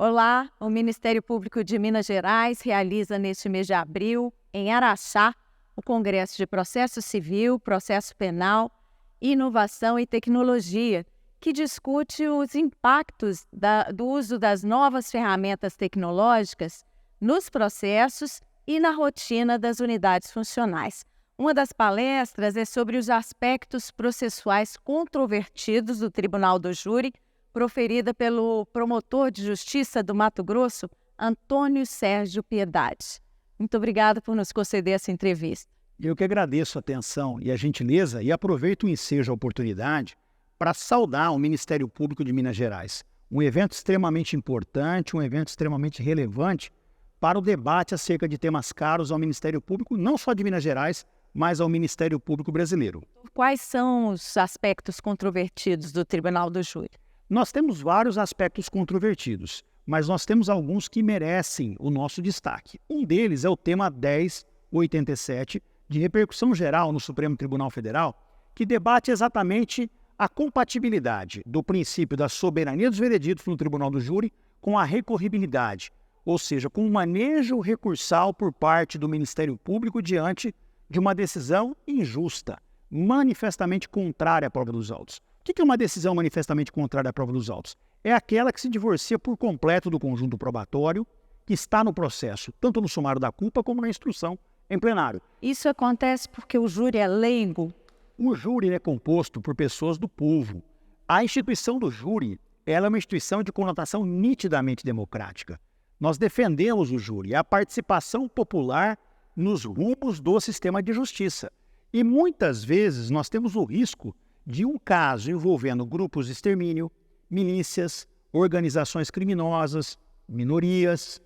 Olá, o Ministério Público de Minas Gerais realiza neste mês de abril, em Araxá, o Congresso de Processo Civil, Processo Penal, Inovação e Tecnologia, que discute os impactos do uso das novas ferramentas tecnológicas nos processos e na rotina das unidades funcionais. Uma das palestras é sobre os aspectos processuais controvertidos do Tribunal do Júri, proferida pelo promotor de justiça do Mato Grosso, Antônio Sérgio Piedade. Muito obrigada por nos conceder essa entrevista. Eu que agradeço a atenção e a gentileza e aproveito o ensejo a oportunidade para saudar o Ministério Público de Minas Gerais. Um evento extremamente importante, um evento extremamente relevante para o debate acerca de temas caros ao Ministério Público, não só de Minas Gerais, mas ao Ministério Público brasileiro. Quais são os aspectos controvertidos do Tribunal do Júri? Nós temos vários aspectos controvertidos, mas nós temos alguns que merecem o nosso destaque. Um deles é o tema 1087, de repercussão geral no Supremo Tribunal Federal, que debate exatamente a compatibilidade do princípio da soberania dos vereditos no Tribunal do Júri com a recorribilidade, ou seja, com o manejo recursal por parte do Ministério Público diante de uma decisão injusta, manifestamente contrária à prova dos autos. O que é uma decisão manifestamente contrária à prova dos autos? É aquela que se divorcia por completo do conjunto probatório que está no processo, tanto no sumário da culpa como na instrução em plenário. Isso acontece porque o júri é leigo? O júri é composto por pessoas do povo. A instituição do júri ela é uma instituição de conotação nitidamente democrática. Nós defendemos o júri, a participação popular nos rumos do sistema de justiça. E muitas vezes nós temos o risco de um caso envolvendo grupos de extermínio, milícias, organizações criminosas, minorias,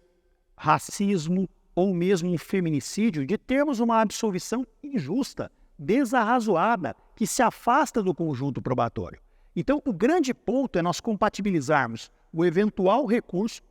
racismo ou mesmo um feminicídio, de termos uma absolvição injusta, desarrazoada, que se afasta do conjunto probatório. Então, o grande ponto é nós compatibilizarmos o eventual recurso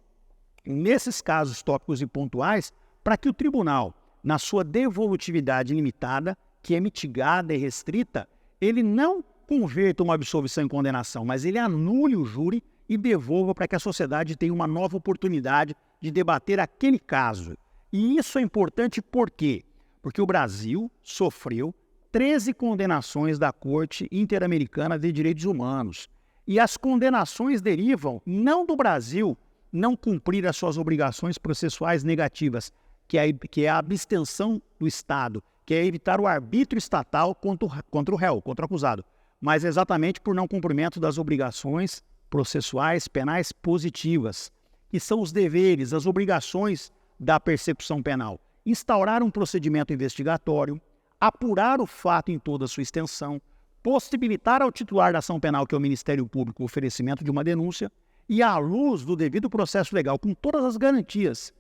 nesses casos tópicos e pontuais para que o tribunal, na sua devolutividade limitada, que é mitigada e restrita, ele não converta uma absolvição em condenação, mas ele anule o júri e devolva para que a sociedade tenha uma nova oportunidade de debater aquele caso. E isso é importante por quê? Porque o Brasil sofreu 13 condenações da Corte Interamericana de Direitos Humanos. E as condenações derivam não do Brasil não cumprir as suas obrigações processuais negativas, que é a abstenção do Estado, que é evitar o arbítrio estatal contra o réu, contra o acusado, mas exatamente por não cumprimento das obrigações processuais penais positivas, que são os deveres, as obrigações da persecução penal. Instaurar um procedimento investigatório, apurar o fato em toda a sua extensão, possibilitar ao titular da ação penal, que é o Ministério Público, o oferecimento de uma denúncia e, à luz do devido processo legal, com todas as garantias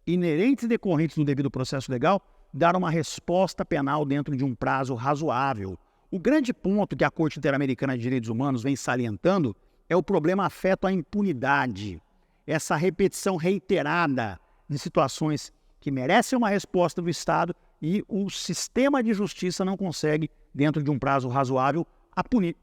inerentes e decorrentes do devido processo legal, dar uma resposta penal dentro de um prazo razoável. O grande ponto que a Corte Interamericana de Direitos Humanos vem salientando é o problema afeto à impunidade. Essa repetição reiterada de situações que merecem uma resposta do Estado e o sistema de justiça não consegue, dentro de um prazo razoável,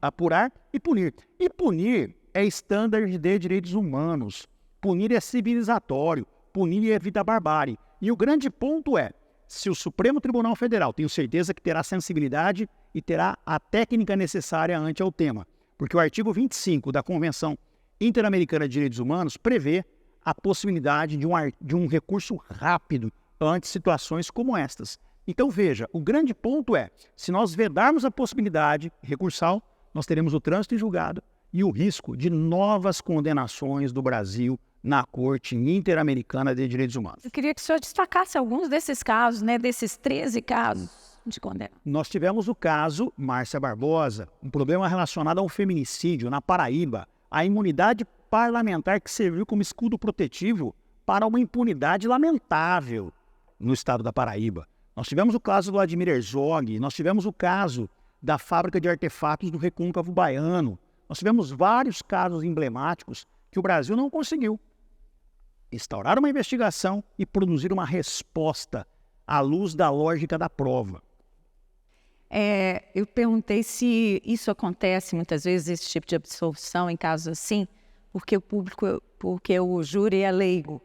apurar e punir. E punir é estándar de direitos humanos. Punir é civilizatório. Punir evita a barbárie. E o grande ponto é, se o Supremo Tribunal Federal, tenho certeza que terá sensibilidade e terá a técnica necessária ante ao tema, porque o artigo 25 da Convenção Interamericana de Direitos Humanos prevê a possibilidade de um recurso rápido ante situações como estas. Então veja, o grande ponto é, se nós vedarmos a possibilidade recursal, nós teremos o trânsito em julgado e o risco de novas condenações do Brasil na Corte Interamericana de Direitos Humanos. Eu queria que o senhor destacasse alguns desses casos, desses 13 casos de condena. Nós tivemos o caso Márcia Barbosa, um problema relacionado a um feminicídio na Paraíba, a imunidade parlamentar que serviu como escudo protetivo para uma impunidade lamentável no estado da Paraíba. Nós tivemos o caso do Admir Herzog, nós tivemos o caso da fábrica de artefatos do Recôncavo Baiano, nós tivemos vários casos emblemáticos que o Brasil não conseguiu instaurar uma investigação e produzir uma resposta à luz da lógica da prova. Eu perguntei se isso acontece muitas vezes, esse tipo de absolvição em casos assim, porque o júri é leigo.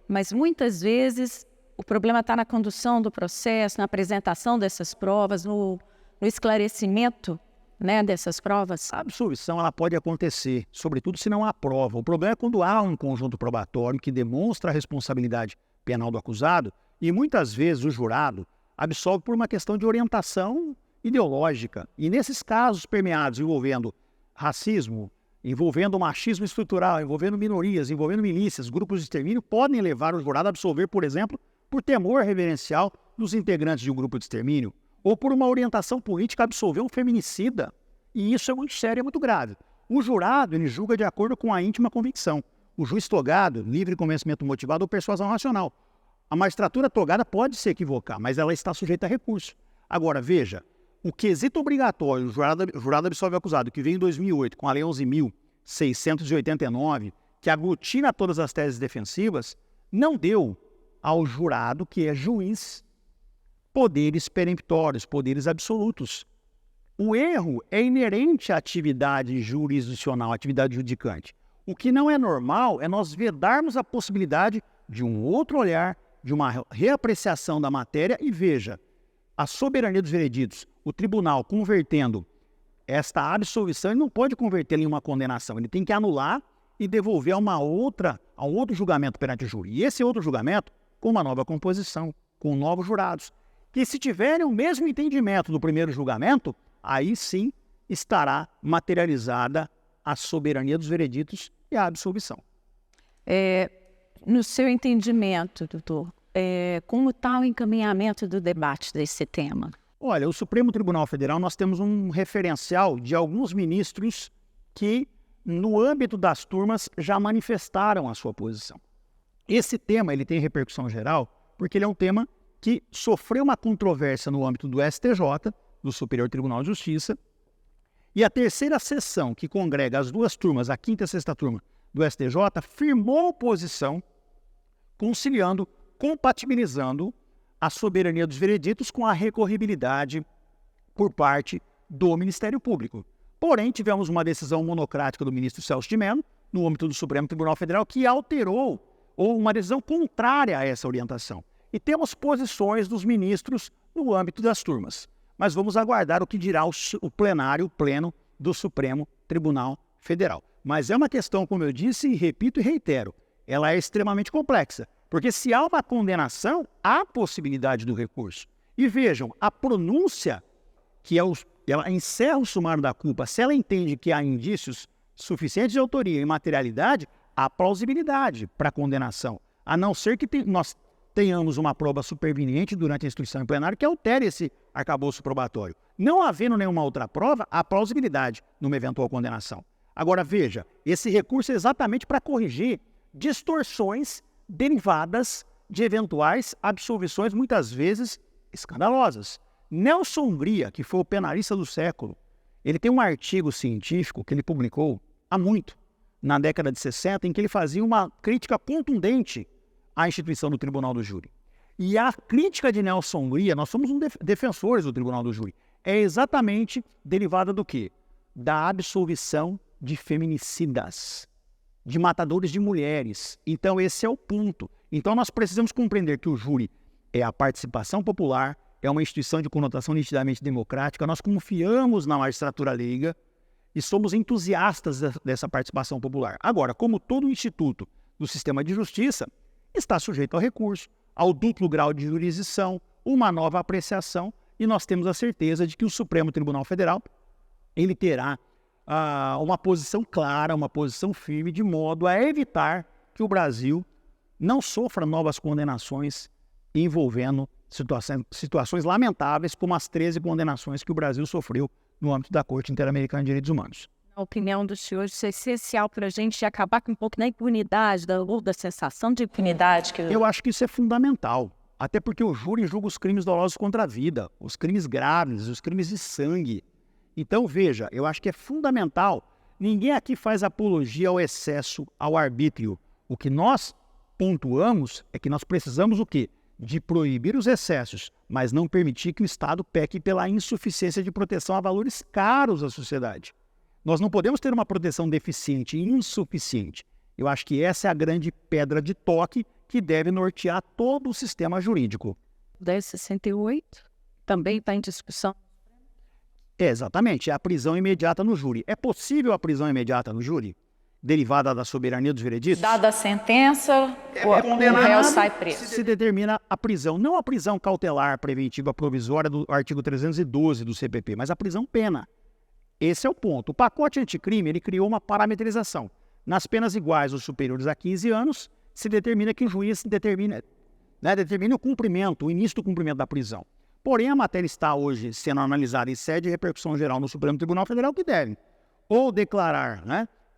Mas muitas vezes o problema está na condução do processo, na apresentação dessas provas, no esclarecimento, né, dessas provas. A absolvição ela pode acontecer, sobretudo se não há prova. O problema é quando há um conjunto probatório que demonstra a responsabilidade penal do acusado e muitas vezes o jurado absolve por uma questão de orientação ideológica. E nesses casos permeados envolvendo racismo, envolvendo machismo estrutural, envolvendo minorias, envolvendo milícias, grupos de extermínio, podem levar o jurado a absolver, por exemplo, por temor reverencial dos integrantes de um grupo de extermínio, ou por uma orientação política absolver um feminicida. E isso é muito sério e muito grave. O jurado ele julga de acordo com a íntima convicção. O juiz togado, livre convencimento motivado ou persuasão racional. A magistratura togada pode se equivocar, mas ela está sujeita a recurso. Agora, veja, o quesito obrigatório, o jurado absolve o acusado, que veio em 2008 com a Lei 11.689, que aglutina todas as teses defensivas, não deu ao jurado, que é juiz, poderes peremptórios, poderes absolutos. O erro é inerente à atividade jurisdicional, à atividade judicante. O que não é normal é nós vedarmos a possibilidade de um outro olhar, de uma reapreciação da matéria e veja, a soberania dos vereditos, o tribunal convertendo esta absolvição, ele não pode convertê-la em uma condenação, ele tem que anular e devolver a um outro julgamento perante o júri. E esse outro julgamento com uma nova composição, com novos jurados, que se tiverem o mesmo entendimento do primeiro julgamento, aí sim estará materializada a soberania dos vereditos e a absolvição. No seu entendimento, doutor, como está o encaminhamento do debate desse tema? Olha, o Supremo Tribunal Federal, nós temos um referencial de alguns ministros que, no âmbito das turmas, já manifestaram a sua posição. Esse tema ele tem repercussão geral porque ele é um tema que sofreu uma controvérsia no âmbito do STJ, do Superior Tribunal de Justiça, e a terceira sessão, que congrega as duas turmas, a quinta e a sexta turma do STJ, firmou posição conciliando, compatibilizando a soberania dos vereditos com a recorribilidade por parte do Ministério Público. Porém, tivemos uma decisão monocrática do ministro Celso de Mello, no âmbito do Supremo Tribunal Federal, que alterou, ou uma decisão contrária a essa orientação. E temos posições dos ministros no âmbito das turmas. Mas vamos aguardar o que dirá o plenário, o pleno do Supremo Tribunal Federal. Mas é uma questão, como eu disse, e repito e reitero, ela é extremamente complexa. Porque se há uma condenação, há possibilidade do recurso. E vejam, a pronúncia, ela encerra o sumário da culpa, se ela entende que há indícios suficientes de autoria e materialidade, há plausibilidade para a condenação. A não ser que nós tenhamos uma prova superveniente durante a instrução em plenário que altere esse arcabouço probatório. Não havendo nenhuma outra prova, há plausibilidade numa eventual condenação. Agora, veja, esse recurso é exatamente para corrigir distorções derivadas de eventuais absolvições, muitas vezes escandalosas. Nelson Hungria, que foi o penalista do século, ele tem um artigo científico que ele publicou há muito, na década de 60, em que ele fazia uma crítica contundente à instituição do Tribunal do Júri. E a crítica de Nelson Hungria, nós somos defensores do Tribunal do Júri, é exatamente derivada do quê? Da absolvição de feminicidas, de matadores de mulheres. Então esse é o ponto. Então nós precisamos compreender que o júri é a participação popular, é uma instituição de conotação nitidamente democrática, nós confiamos na magistratura leiga e somos entusiastas dessa participação popular. Agora, como todo instituto do sistema de justiça, está sujeito ao recurso, ao duplo grau de jurisdição, uma nova apreciação, e nós temos a certeza de que o Supremo Tribunal Federal ele terá uma posição clara, uma posição firme, de modo a evitar que o Brasil não sofra novas condenações envolvendo situações lamentáveis, como as 13 condenações que o Brasil sofreu no âmbito da Corte Interamericana de Direitos Humanos. Na opinião dos senhores, isso é essencial para a gente acabar com um pouco da impunidade, da sensação de impunidade. Eu acho que isso é fundamental, até porque o júri julga os crimes dolosos contra a vida, os crimes graves, os crimes de sangue. Então, veja, eu acho que é fundamental, ninguém aqui faz apologia ao excesso, ao arbítrio. O que nós pontuamos é que nós precisamos o quê? De proibir os excessos, mas não permitir que o Estado peque pela insuficiência de proteção a valores caros à sociedade. Nós não podemos ter uma proteção deficiente e insuficiente. Eu acho que essa é a grande pedra de toque que deve nortear todo o sistema jurídico. 1068 também está em discussão. Exatamente, é a prisão imediata no júri. É possível a prisão imediata no júri? Derivada da soberania dos vereditos? Dada a sentença, o réu sai preso. Se determina a prisão, não a prisão cautelar preventiva provisória do artigo 312 do CPP, mas a prisão pena. Esse é o ponto. O pacote anticrime, ele criou uma parametrização. Nas penas iguais ou superiores a 15 anos, se determina que o juiz determine o cumprimento, o início do cumprimento da prisão. Porém, a matéria está hoje sendo analisada em sede de repercussão geral no Supremo Tribunal Federal, que deve ou declarar,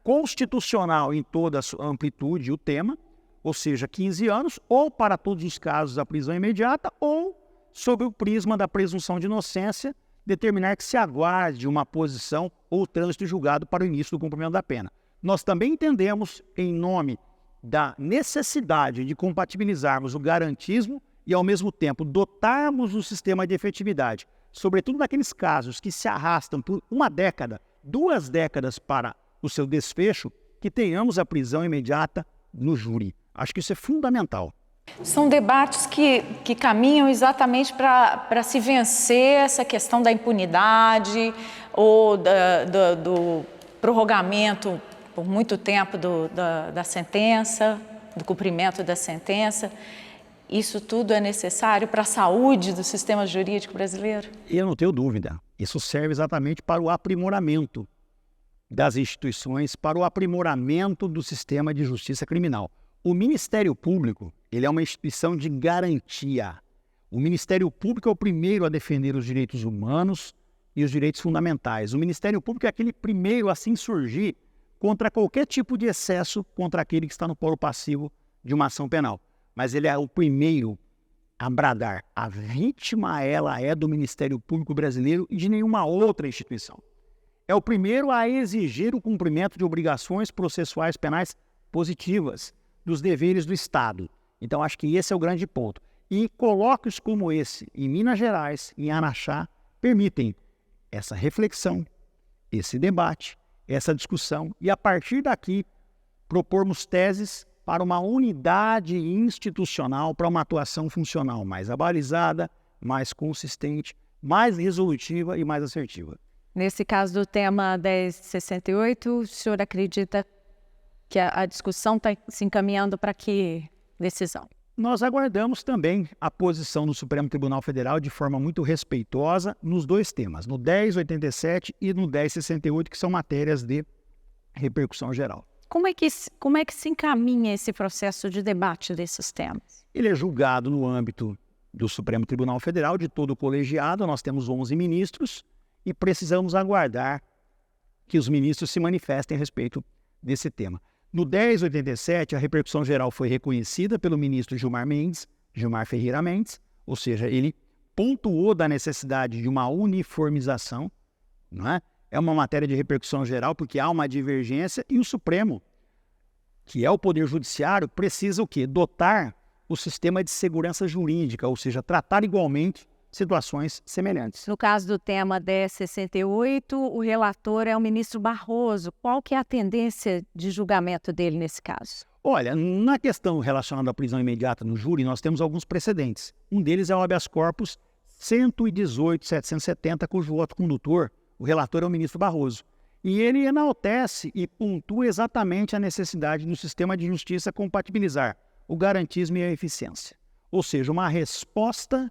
constitucional em toda a sua amplitude o tema, ou seja, 15 anos, ou para todos os casos a prisão imediata, ou, sob o prisma da presunção de inocência, determinar que se aguarde uma posição ou trânsito julgado para o início do cumprimento da pena. Nós também entendemos, em nome da necessidade de compatibilizarmos o garantismo e, ao mesmo tempo, dotarmos o sistema de efetividade, sobretudo naqueles casos que se arrastam por 1 década, 2 décadas para o seu desfecho, que tenhamos a prisão imediata no júri. Acho que isso é fundamental. São debates que caminham exatamente para se vencer essa questão da impunidade ou do prorrogamento por muito tempo da sentença, do cumprimento da sentença. Isso tudo é necessário para a saúde do sistema jurídico brasileiro? Eu não tenho dúvida. Isso serve exatamente para o aprimoramento das instituições, para o aprimoramento do sistema de justiça criminal. O Ministério Público, ele é uma instituição de garantia. O Ministério Público é o primeiro a defender os direitos humanos e os direitos fundamentais. O Ministério Público é aquele primeiro a se insurgir contra qualquer tipo de excesso contra aquele que está no polo passivo de uma ação penal. Mas ele é o primeiro a bradar. A vítima, ela é do Ministério Público brasileiro e de nenhuma outra instituição. É o primeiro a exigir o cumprimento de obrigações processuais penais positivas, dos deveres do Estado. Então, acho que esse é o grande ponto. E colóquios como esse, em Minas Gerais, em Araxá, permitem essa reflexão, esse debate, essa discussão, e a partir daqui propormos teses para uma unidade institucional, para uma atuação funcional mais abalizada, mais consistente, mais resolutiva e mais assertiva. Nesse caso do tema 1068, o senhor acredita que a discussão está se encaminhando para que decisão? Nós aguardamos também a posição do Supremo Tribunal Federal de forma muito respeitosa nos 2 temas, no 1087 e no 1068, que são matérias de repercussão geral. Como é que se encaminha esse processo de debate desses temas? Ele é julgado no âmbito do Supremo Tribunal Federal, de todo o colegiado. Nós temos 11 ministros e precisamos aguardar que os ministros se manifestem a respeito desse tema. No 1087, a repercussão geral foi reconhecida pelo ministro Gilmar Ferreira Mendes, ou seja, ele pontuou da necessidade de uma uniformização, não é? É uma matéria de repercussão geral porque há uma divergência e o Supremo, que é o Poder Judiciário, precisa o quê? Dotar o sistema de segurança jurídica, ou seja, tratar igualmente situações semelhantes. No caso do tema 1068, o relator é o ministro Barroso. Qual que é a tendência de julgamento dele nesse caso? Olha, na questão relacionada à prisão imediata no júri, nós temos alguns precedentes. Um deles é o habeas corpus 118.770, cujo voto condutor, o relator é o ministro Barroso. E ele enaltece e pontua exatamente a necessidade do sistema de justiça compatibilizar o garantismo e a eficiência. Ou seja, uma resposta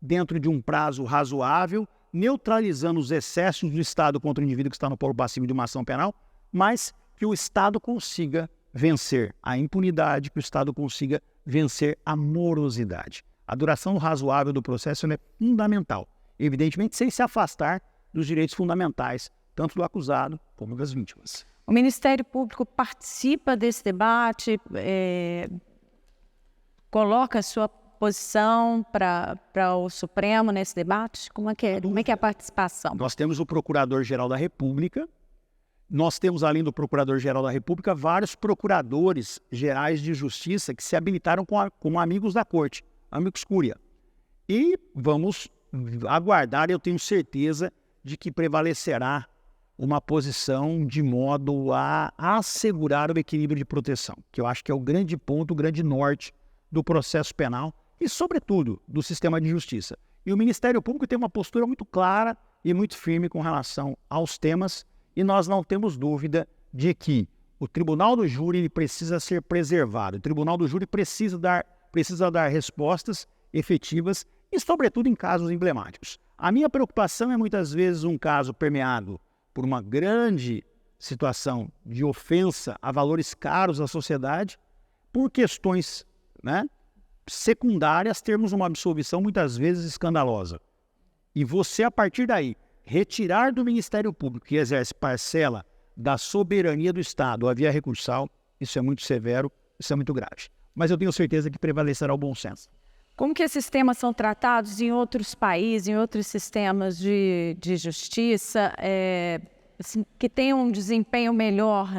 dentro de um prazo razoável, neutralizando os excessos do Estado contra o indivíduo que está no polo passivo de uma ação penal, mas que o Estado consiga vencer a impunidade, que o Estado consiga vencer a morosidade. A duração razoável do processo é fundamental, evidentemente sem se afastar dos direitos fundamentais, tanto do acusado como das vítimas. O Ministério Público participa desse debate, coloca a sua posição para o Supremo nesse debate? Como é que é a participação? Nós temos o Procurador-Geral da República, nós temos, além do Procurador-Geral da República, vários procuradores gerais de justiça que se habilitaram como amigos da Corte, amigos cúria. E vamos aguardar, eu tenho certeza de que prevalecerá uma posição de modo a assegurar o equilíbrio de proteção, que eu acho que é o grande ponto, o grande norte do processo penal e, sobretudo, do sistema de justiça. E o Ministério Público tem uma postura muito clara e muito firme com relação aos temas, e nós não temos dúvida de que o Tribunal do Júri ele precisa ser preservado. O Tribunal do Júri precisa dar respostas efetivas e, sobretudo, em casos emblemáticos. A minha preocupação é, muitas vezes, um caso permeado por uma grande situação de ofensa a valores caros da sociedade, por questões, secundárias, termos uma absolvição muitas vezes escandalosa. E você, a partir daí, retirar do Ministério Público, que exerce parcela da soberania do Estado, a via recursal, isso é muito severo, isso é muito grave. Mas eu tenho certeza que prevalecerá o bom senso. Como que esses temas são tratados em outros países, em outros sistemas de justiça, assim, que tem um desempenho melhor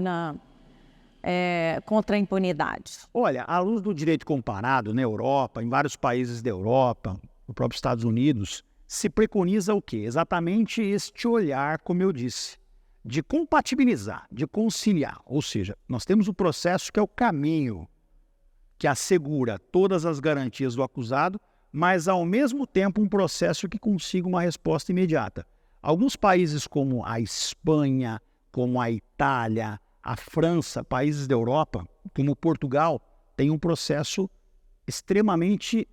contra a impunidade? Olha, à luz do direito comparado na Europa, em vários países da Europa, no próprio Estados Unidos, se preconiza o quê? Exatamente este olhar, como eu disse, de compatibilizar, de conciliar. Ou seja, nós temos o processo que é o caminho que assegura todas as garantias do acusado, mas, ao mesmo tempo, um processo que consiga uma resposta imediata. Alguns países como a Espanha, como a Itália, a França, países da Europa, como Portugal, têm um processo extremamente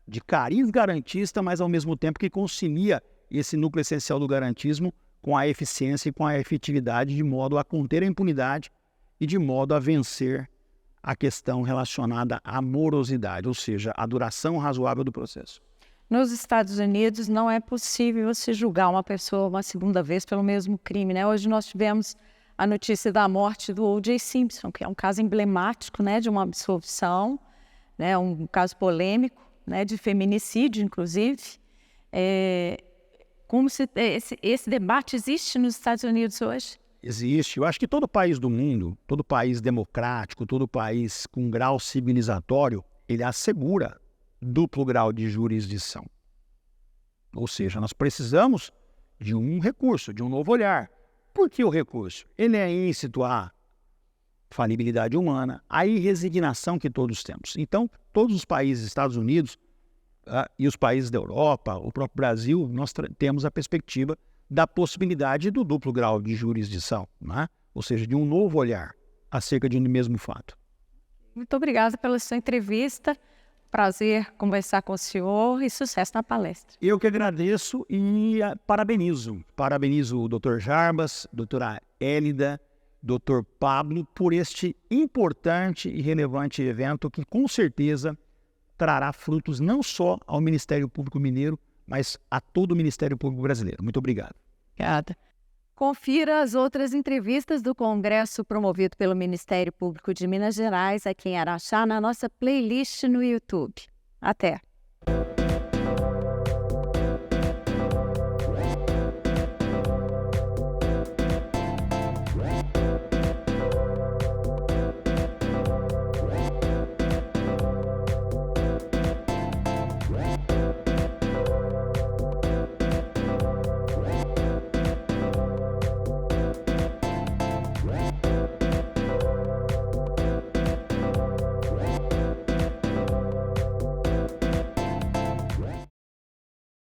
de cariz garantista, mas, ao mesmo tempo, que concilia esse núcleo essencial do garantismo com a eficiência e com a efetividade, de modo a conter a impunidade e de modo a vencer a questão relacionada à morosidade, ou seja, a duração razoável do processo. Nos Estados Unidos não é possível se julgar uma pessoa uma segunda vez pelo mesmo crime, né? Hoje nós tivemos a notícia da morte do O.J. Simpson, que é um caso emblemático, né, de uma absolvição, né, um caso polêmico, né, de feminicídio, inclusive. Como se esse debate existe nos Estados Unidos hoje? Existe. Eu acho que todo país do mundo, todo país democrático, todo país com grau civilizatório, ele assegura duplo grau de jurisdição. Ou seja, nós precisamos de um recurso, de um novo olhar. Por que o recurso? Ele é íncito à falibilidade humana, à irresignação que todos temos. Então, todos os países, Estados Unidos e os países da Europa, o próprio Brasil, nós temos a perspectiva da possibilidade do duplo grau de jurisdição, né? Ou seja, de um novo olhar acerca de um mesmo fato. Muito obrigada pela sua entrevista. Prazer conversar com o senhor e sucesso na palestra. Eu que agradeço e parabenizo. Parabenizo o Dr. Jarbas, doutora Hélida, Dr. Pablo, por este importante e relevante evento que, com certeza, trará frutos não só ao Ministério Público Mineiro, mas a todo o Ministério Público Brasileiro. Muito obrigado. Obrigada. Confira as outras entrevistas do Congresso promovido pelo Ministério Público de Minas Gerais aqui em Araxá na nossa playlist no YouTube. Até!